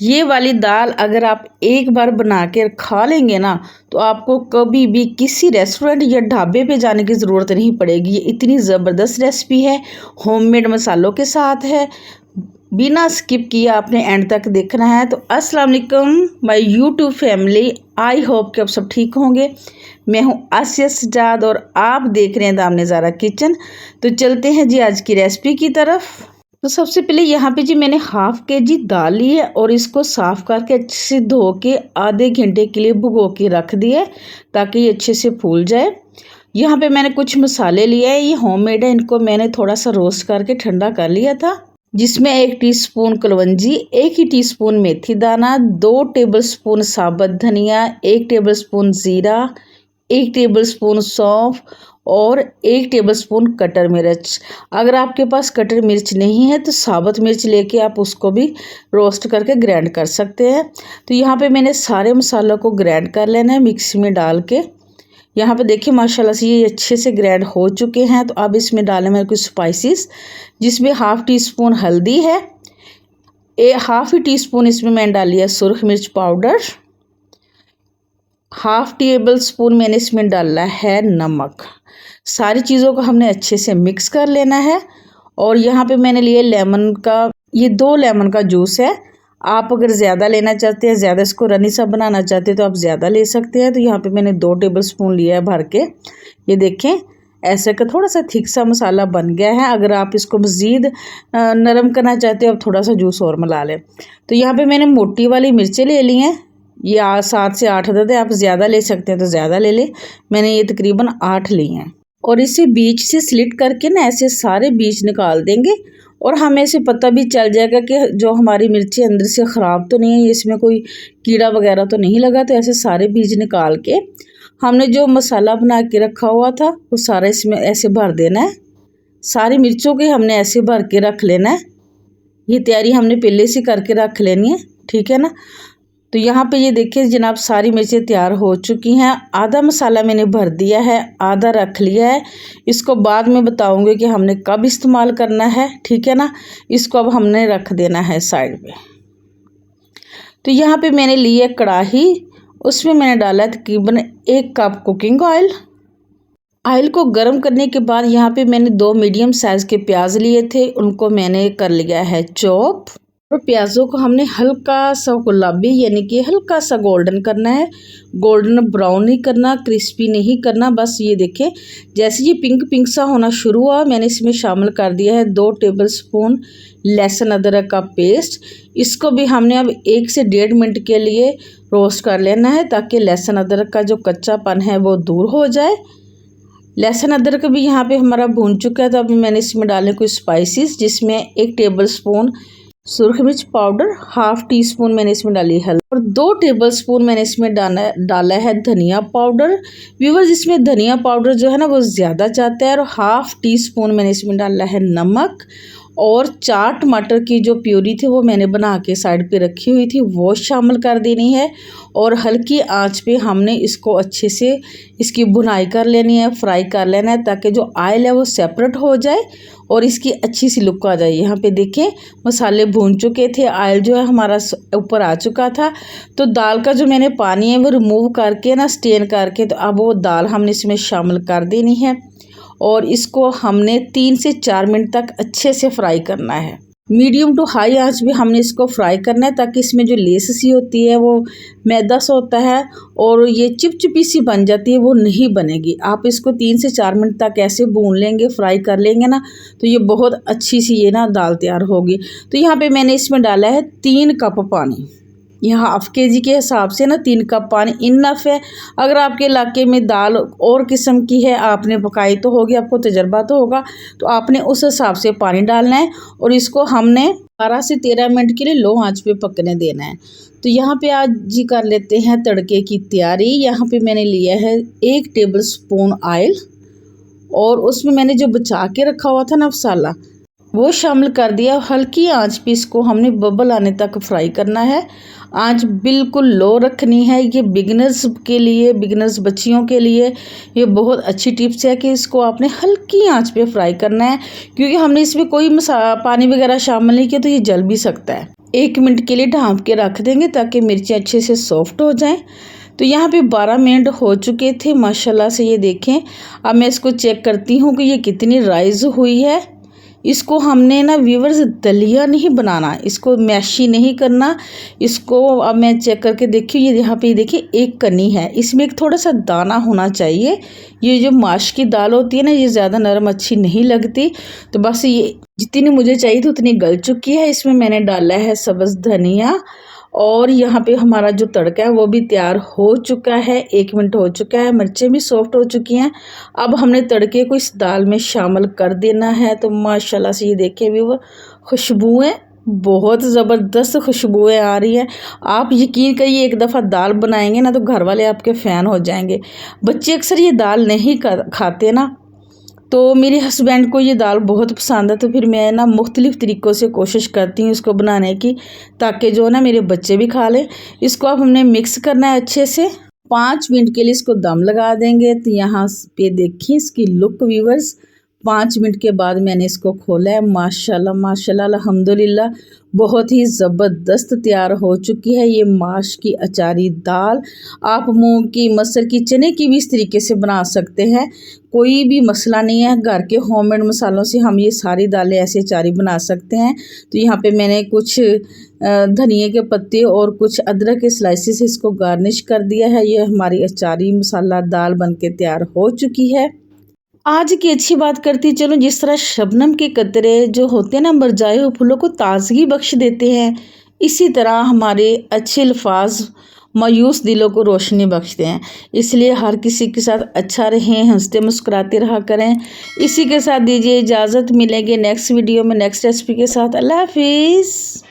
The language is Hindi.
ये वाली दाल अगर आप एक बार बना के खा लेंगे ना तो आपको कभी भी किसी रेस्टोरेंट या ढाबे पे जाने की ज़रूरत नहीं पड़ेगी। ये इतनी ज़बरदस्त रेसिपी है, होममेड मसालों के साथ है। बिना स्किप किए आपने एंड तक देखना है। तो अस्सलाम वालेकुम my YouTube family, I hope कि आप सब ठीक होंगे। मैं हूँ आसिया सजाद और आप देख रहे हैं दामने ज़ारा किचन। तो चलते हैं जी आज की रेसिपी की तरफ। तो सबसे पहले यहाँ पे जी मैंने हाफ के जी दाल ली है और इसको साफ़ करके अच्छे से धो के आधे घंटे के लिए भिगो के रख दिए ताकि ये अच्छे से फूल जाए। यहाँ पे मैंने कुछ मसाले लिए हैं, ये होममेड है। इनको मैंने थोड़ा सा रोस्ट करके ठंडा कर लिया था, जिसमें 1 टीस्पून कलवंजी, 1 ही टीस्पून मेथी दाना, 2 टेबलस्पून साबुत धनिया, 1 टेबलस्पून ज़ीरा, 1 टेबलस्पून सौंफ और 1 टेबलस्पून कटर मिर्च। अगर आपके पास कटर मिर्च नहीं है तो साबुत मिर्च लेके आप उसको भी रोस्ट करके ग्राइंड कर सकते हैं। तो यहाँ पे मैंने सारे मसालों को ग्राइंड कर लेना है मिक्सी में डाल के। यहाँ पे देखिए माशाल्लाह से ये अच्छे से ग्राइंड हो चुके हैं। तो अब इसमें डालें मेरे कुछ स्पाइसेस, जिसमें हाफ टी स्पून हल्दी है, हाफ ही टीस्पून इसमें मैंने डाली है सुरख मिर्च पाउडर, हाफ टेबल स्पून मैंने इसमें डाला है नमक। सारी चीज़ों को हमने अच्छे से मिक्स कर लेना है। और यहाँ पे मैंने लिए लेमन का, ये 2 लेमन का जूस है। आप अगर ज़्यादा लेना चाहते हैं, ज़्यादा इसको रनी सा बनाना चाहते हैं तो आप ज़्यादा ले सकते हैं। तो यहाँ पे मैंने 2 टेबल स्पून लिया है भर के। ये देखें ऐसे का थोड़ा सा थिक सा मसाला बन गया है। अगर आप इसको मज़ीद नरम करना चाहते हो आप थोड़ा सा जूस और मिला लें। तो यहाँ पे मैंने मोटी वाली मिर्चें ले ली हैं, ये 7 से 8 अदद है। आप ज़्यादा ले सकते हैं तो ज़्यादा ले लें, मैंने ये तकरीबन 8 ली हैं। और इसे बीच से स्लिट करके ना ऐसे सारे बीज निकाल देंगे और हमें इसे पता भी चल जाएगा कि जो हमारी मिर्ची अंदर से ख़राब तो नहीं है, इसमें कोई कीड़ा वगैरह तो नहीं लगा। तो ऐसे सारे बीज निकाल के हमने जो मसाला बना के रखा हुआ था वो सारा इसमें ऐसे भर देना है। सारी मिर्चों के हमने ऐसे भर के रख लेना है। ये तैयारी हमने पहले से करके रख लेनी है, ठीक है ना। तो यहाँ पे ये देखिए जनाब सारी मिर्चें तैयार हो चुकी हैं। आधा मसाला मैंने भर दिया है, आधा रख लिया है। इसको बाद में बताऊंगी कि हमने कब इस्तेमाल करना है, ठीक है ना। इसको अब हमने रख देना है साइड पे। तो यहाँ पे मैंने ली है कढ़ाई, उसमें मैंने डाला है तकरीबन 1 कप कुकिंग ऑयल। ऑयल को गर्म करने के बाद यहाँ पे मैंने 2 मीडियम साइज़ के प्याज लिए थे, उनको मैंने कर लिया है चॉप। और प्याज़ों को हमने हल्का सा गुलाबी यानी कि हल्का सा गोल्डन करना है। गोल्डन ब्राउन नहीं करना, क्रिस्पी नहीं करना। बस ये देखें जैसे ये पिंक पिंक सा होना शुरू हुआ, मैंने इसमें शामिल कर दिया है 2 टेबलस्पून लहसुन अदरक का पेस्ट। इसको भी हमने अब 1 से 1.5 मिनट के लिए रोस्ट कर लेना है ताकि लहसुन अदरक का जो कच्चापन है वो दूर हो जाए। लहसुन अदरक भी यहाँ पे हमारा भून चुका है। तो अभी मैंने इसमें डाले कुछ स्पाइसेस, जिसमें 1 टेबलस्पून सुरख मिर्च पाउडर, हाफ टी स्पून मैंने इसमें डाली हल्दी और 2 टेबलस्पून मैंने इसमें डाला है धनिया पाउडर। व्यूअर्स इसमें धनिया पाउडर जो है ना वो ज़्यादा चाहता है। और हाफ टी स्पून मैंने इसमें डाला है नमक। और 4 टमाटर की जो प्यूरी थी वो मैंने बना के साइड पे रखी हुई थी, वो शामिल कर देनी है। और हल्की आंच पे हमने इसको अच्छे से इसकी भुनाई कर लेनी है, फ्राई कर लेना है ताकि जो ऑयल है वो सेपरेट हो जाए और इसकी अच्छी सी लुक आ जाए। यहाँ पे देखें मसाले भून चुके थे, ऑयल जो है हमारा ऊपर आ चुका था। तो दाल का जो मैंने पानी है वो रिमूव करके ना स्टेन करके, तो अब वो दाल हमने इसमें शामिल कर देनी है। और इसको हमने 3 से 4 मिनट तक अच्छे से फ्राई करना है। मीडियम टू हाई आंच भी हमने इसको फ्राई करना है ताकि इसमें जो लेस सी होती है वो मैदा सा होता है और ये चिपचिपी सी बन जाती है, वो नहीं बनेगी। आप इसको 3 से 4 मिनट तक ऐसे भून लेंगे, फ्राई कर लेंगे ना तो ये बहुत अच्छी सी ये ना दाल तैयार होगी। तो यहाँ पे मैंने इसमें डाला है 3 कप पानी। यहाँ हाफ केजी के हिसाब से ना 3 कप पानी इनफ है। अगर आपके इलाके में दाल और किस्म की है, आपने पकाई तो होगी, आपको तजर्बा तो होगा, तो आपने उस हिसाब से पानी डालना है। और इसको हमने 12 से 13 मिनट के लिए लो आंच पे पकने देना है। तो यहाँ पे आज जी कर लेते हैं तड़के की तैयारी। यहाँ पे मैंने लिया है 1 टेबलस्पून ऑयल और उसमें मैंने जो बचा के रखा हुआ था ना मसाला वो शामिल कर दिया। हल्की आंच पे इसको हमने बबल आने तक फ्राई करना है। आंच बिल्कुल लो रखनी है। ये बिगिनर्स के लिए, बिगिनर्स बच्चियों के लिए ये बहुत अच्छी टिप्स है कि इसको आपने हल्की आंच पे फ्राई करना है, क्योंकि हमने इसमें कोई पानी वगैरह शामिल नहीं किया तो ये जल भी सकता है। 1 मिनट के लिए ढाँप के रख देंगे ताकि मिर्ची अच्छे से सॉफ्ट हो जाएं। तो यहाँ पे 12 मिनट हो चुके थे माशाल्लाह से। ये देखें, अब मैं इसको चेक करती हूँ कि ये कितनी राइज़ हुई है। इसको हमने ना व्यूअर्स दलिया नहीं बनाना, इसको मैशी नहीं करना। इसको अब मैं चेक करके देखी, ये यहाँ पे देखिए एक कनी है, इसमें एक थोड़ा सा दाना होना चाहिए। ये जो माश की दाल होती है ना, ये ज़्यादा नरम अच्छी नहीं लगती। तो बस ये जितनी मुझे चाहिए थी उतनी गल चुकी है। इसमें मैंने डाला है सब्ज़ धनिया और यहाँ पे हमारा जो तड़का है वो भी तैयार हो चुका है। 1 मिनट हो चुका है, मिर्चें भी सॉफ्ट हो चुकी हैं। अब हमने तड़के को इस दाल में शामिल कर देना है। तो माशाल्लाह से ये देखें भी वो खुशबुएँ, बहुत ज़बरदस्त खुशबुएँ आ रही हैं। आप यकीन करिए, एक दफ़ा दाल बनाएंगे ना तो घर वाले आपके फ़ैन हो जाएंगे। बच्चे अक्सर ये दाल नहीं खाते ना, तो मेरे हस्बैंड को ये दाल बहुत पसंद है। तो फिर मैं ना मुख्तलिफ़ तरीक़ों से कोशिश करती हूँ इसको बनाने की, ताकि जो है ना मेरे बच्चे भी खा लें। इसको अब हमने मिक्स करना है अच्छे से। 5 मिनट के लिए इसको दम लगा देंगे। तो यहाँ पे देखिए इसकी लुक व्यूअर्स, 5 मिनट के बाद मैंने इसको खोला है। माशाल्लाह माशाल्लाह अल्हम्दुलिल्लाह, बहुत ही ज़बरदस्त तैयार हो चुकी है ये माश की अचारी दाल। आप मूंग की, मसर की, चने की भी इस तरीके से बना सकते हैं, कोई भी मसला नहीं है। घर के होममेड मसालों से हम ये सारी दालें ऐसे अचारी बना सकते हैं। तो यहाँ पे मैंने कुछ धनिए के पत्ते और कुछ अदरक के स्लाइसेस इसको गार्निश कर दिया है। ये हमारी अचारी मसाला दाल बनके तैयार हो चुकी है। आज की अच्छी बात करती चलो, जिस तरह शबनम के कतरे जो होते हैं ना, मुरझाए हुए फूलों को ताजगी बख्श देते हैं, इसी तरह हमारे अच्छे अल्फाज मायूस दिलों को रोशनी बख्शते हैं। इसलिए हर किसी के साथ अच्छा रहें, हंसते मुस्कुराते रहा करें। इसी के साथ दीजिए इजाज़त, मिलेंगे नेक्स्ट वीडियो में नेक्स्ट रेसिपी के साथ। अल्लाह हाफिज़।